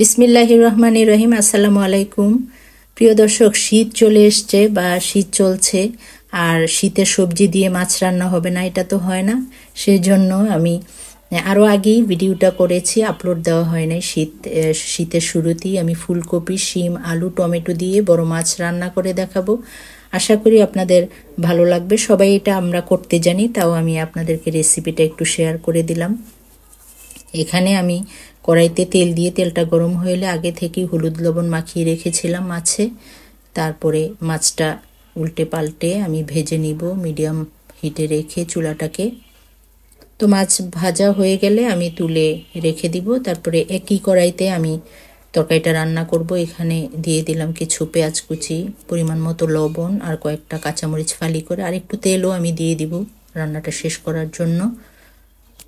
বিসমিল্লাহির রহমানির রহিম। আসসালামু আলাইকুম। প্রিয় দর্শক, শীত চলে এসছে বা শীত চলছে, আর শীতের সবজি দিয়ে মাছ রান্না হবে না, এটা তো হয় না। সেই জন্য আমি আরও আগেই ভিডিওটা করেছি, আপলোড দেওয়া হয় নাই। শীতের শুরুতেই আমি ফুলকপি, শিম, আলু, টমেটো দিয়ে বড় মাছ রান্না করে দেখাবো। আশা করি আপনাদের ভালো লাগবে। সবাই এটা আমরা করতে জানি, তাও আমি আপনাদেরকে রেসিপিটা একটু শেয়ার করে দিলাম। এখানে আমি কড়াইতে তেল দিয়ে, তেলটা গরম হলে আগে থেকেই হলুদ লবণ মাখিয়ে রেখেছিলাম মাছে। তারপরে মাছটা উল্টে পাল্টে আমি ভেজে নিব মিডিয়াম হিটে রেখে চুলাটাকে। তো মাছ ভাজা হয়ে গেলে আমি তুলে রেখে দিব। তারপরে একই কড়াইতে আমি তরকারিটা রান্না করব। এখানে দিয়ে দিলাম কিছু পেঁয়াজ কুচি, পরিমাণ মতো লবণ, আর কয়েকটা কাঁচামরিচ ফালি করে, আর একটু তেলও আমি দিয়ে দিব রান্নাটা শেষ করার জন্য।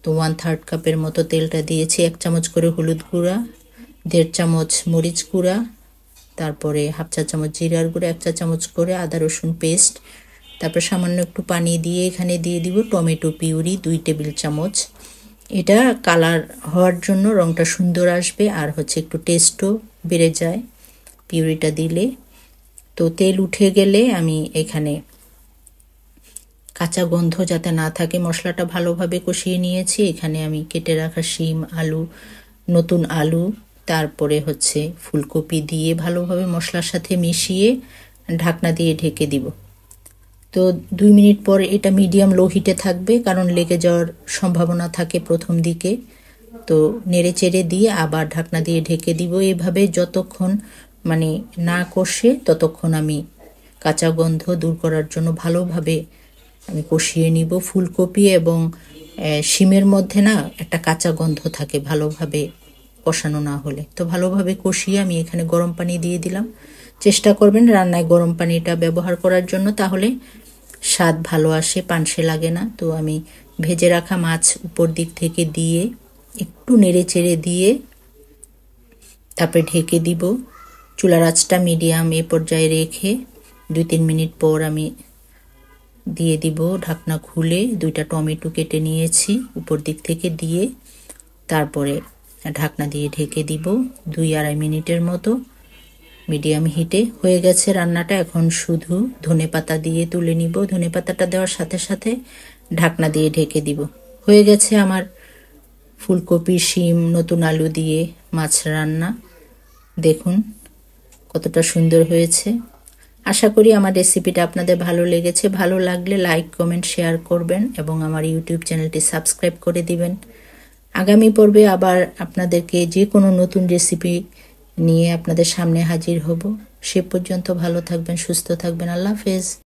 তো 1/3 কাপের মতো তেলটা দিয়েছি। 1 চামচ করে হলুদ গুঁড়া, 1.5 চামচ মরিচ গুঁড়া, তারপরে 1/2 চা চামচ জিরার গুঁড়া, 1 চা চামচ করে আদা রসুন পেস্ট, তারপর সামান্য একটু পানি দিয়ে এখানে দিয়ে দিব টমেটো পিউরি 2 টেবিল চামচ। এটা কালার হওয়ার জন্য, রঙটা সুন্দর আসবে, আর একটু টেস্টও বেড়ে যায় পিউরিটা দিলে। তো তেল উঠে গেলে আমি এখানে কাঁচা গন্ধ যাতে না থাকে মশলাটা ভালোভাবে কষিয়ে নিয়েছি। এখানে আমি কেটে রাখা শিম, আলু, নতুন আলু, তারপরে ফুলকপি দিয়ে ভালোভাবে মশলার সাথে মিশিয়ে ঢাকনা দিয়ে ঢেকে দিব। তো 2 মিনিট পর এটা মিডিয়াম লো হিটে থাকবে, কারণ লেগে যাওয়ার সম্ভাবনা থাকে প্রথম দিকে। তো নেড়ে চেড়ে দিয়ে আবার ঢাকনা দিয়ে ঢেকে দিব। এভাবে যতক্ষণ না কষে ততক্ষণ আমি কাঁচা গন্ধ দূর করার জন্য ভালোভাবে আমি কষিয়ে নিব। ফুলকপি এবং শিমের মধ্যে একটা কাঁচা গন্ধ থাকে ভালোভাবে কষানো না হলে। তো ভালোভাবে কষিয়ে আমি এখানে গরম পানি দিয়ে দিলাম। চেষ্টা করবেন রান্নায় গরম পানিটা ব্যবহার করার জন্য, তাহলে স্বাদ ভালো আসে, পানসে লাগে না। তো আমি ভেজে রাখা মাছ উপর দিক থেকে দিয়ে একটু নেড়ে চেড়ে দিয়ে তারপরে ঢেকে দিব। চুলার আঁচটা মিডিয়াম এ পর্যায়ে রেখে 2-3 মিনিট পর আমি দিয়ে দিব ঢাকনা খুলে। 2টা টমেটো কেটে নিয়েছি, উপর দিক থেকে দিয়ে তারপরে ঢাকনা দিয়ে ঢেকে দিব 2-2.5 মিনিটের মতো মিডিয়াম হিটে। হয়ে গেছে রান্নাটা। এখন শুধু ধনেপাতা দিয়ে তুলে নিব। ধনেপাতাটা দেওয়ার সাথে সাথে ঢাকনা দিয়ে ঢেকে দিব। হয়ে গেছে আমার ফুলকপি, শিম, নতুন আলু দিয়ে মাছ রান্না। দেখুন কতটা সুন্দর হয়েছে। আশা করি আমার রেসিপিটা আপনাদের ভালো লেগেছে। ভালো লাগলে লাইক, কমেন্ট, শেয়ার করবেন এবং আমার ইউটিউব চ্যানেলটি সাবস্ক্রাইব করে দিবেন। আগামী পর্বে আবার আপনাদেরকে যে কোনো নতুন রেসিপি নিয়ে আপনাদের সামনে হাজির হব। সে পর্যন্ত ভালো থাকবেন, সুস্থ থাকবেন। আল্লাহ হাফেজ।